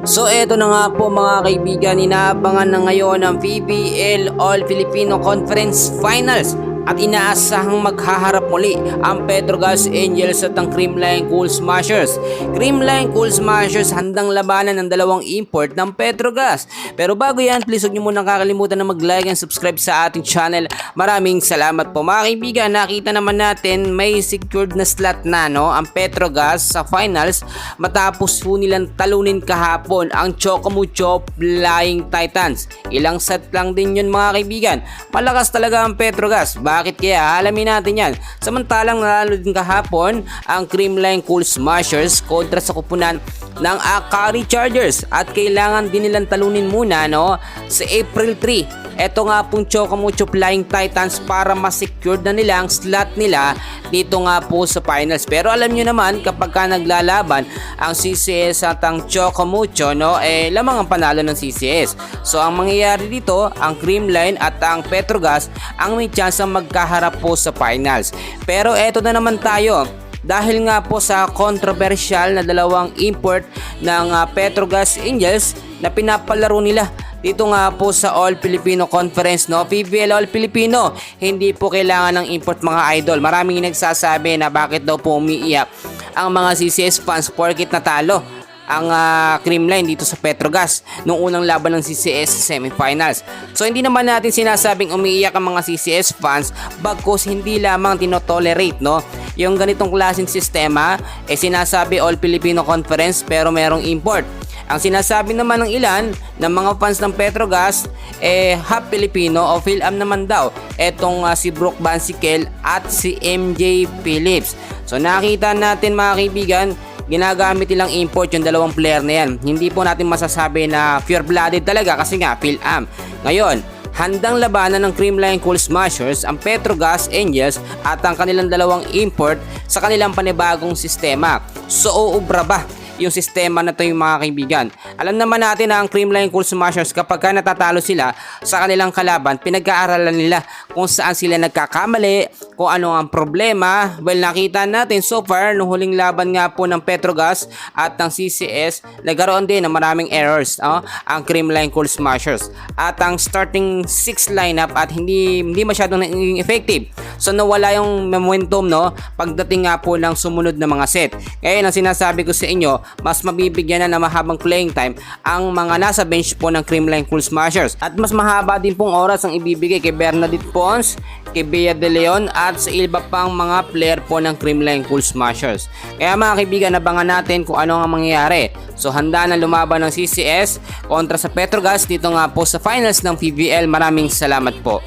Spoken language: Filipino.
So eto na nga po mga kaibigan, inaabangan na ngayon ang PBL All Filipino Conference Finals at inaasahang maghaharap muli ang Petrogas Angels at ang Creamline Cool Smashers. Creamline Cool Smashers handang labanan ng dalawang import ng Petrogas. Pero bago yan, please huwag nyo muna kakalimutan na mag-like and subscribe sa ating channel. Maraming salamat po mga kaibigan. Nakita naman natin may secured na slot na ang Petrogas sa finals matapos po nilang talunin kahapon ang Chocomucho Flying Titans. Ilang set lang din yun mga kaibigan. Malakas talaga ang Petrogas. Bakit kaya? Alamin natin yan. Samantalang nanalo din kahapon ang Creamline Cool Smashers kontra sa kupunan ng Akari Chargers at kailangan din nilang talunin muna sa April 3. Ito nga pong Chocomucho Flying Titans para ma-secure na nila ang slot nila dito nga po sa finals. Pero alam nyo naman kapag ka naglalaban ang CCS at ang Chocomucho lamang ang panalo ng CCS. So ang mangyayari dito, ang Creamline at ang Petrogas ang may chance ang magkaharap po sa finals. Pero eto na naman tayo. Dahil nga po sa controversial na dalawang import ng Petrogas Angels na pinapalaro nila dito nga po sa All Filipino Conference, PBL All Filipino. Hindi po kailangan ng import mga idol. Maraming nagsasabi na bakit daw po umiiyak ang mga CCS fans porkit natalo ang Creamline dito sa Petrogas nung unang laban ng CCS sa semifinals. So hindi naman natin sinasabing umiiyak ang mga CCS fans, bagkus hindi lamang tinotolerate yung ganitong klaseng sistema. Sinasabi All Filipino Conference pero merong import. Ang sinasabi naman ng ilan ng mga fans ng Petrogas half Filipino o Phil-Am naman daw etong si Brooke Bansikel at si MJ Phillips. So nakita natin mga kaibigan, ginagamit nilang import yung dalawang player na yan. Hindi po natin masasabi na pure-blooded talaga kasi nga Phil-Am. Ngayon, handang labanan ng Creamline Cool Smashers ang Petrogas Angels at ang kanilang dalawang import sa kanilang panibagong sistema. So uubra ba yung sistema na to yung mga kaibigan? Alam naman natin na ang Creamline Cool Smashers kapag ka natatalo sila sa kanilang kalaban, pinag-aaralan nila kung saan sila nagkakamali, kung ano ang problema. Well, nakita natin so far nung huling laban nga po ng Petrogas at ng CCS, nagkaroon din ng maraming errors ang Creamline Cool Smashers. At ang starting 6 lineup at hindi masyadong naging effective. So nawala yung momentum pagdating nga po ng sumunod na mga set. Ngayon ang sinasabi ko sa inyo, mas mabibigyan na ng mahabang playing time ang mga nasa bench po ng Creamline Cool Smashers. At mas mahaba din pong oras ang ibibigay kay Bernadette Pons, kay Bea De Leon at sa iba pang mga player po ng Creamline Cool Smashers. Kaya mga kaibigan, abangan natin kung ano ang mangyayari. So handa na lumaban ng CCS kontra sa Petrogas dito nga po sa finals ng PBL. Maraming salamat po.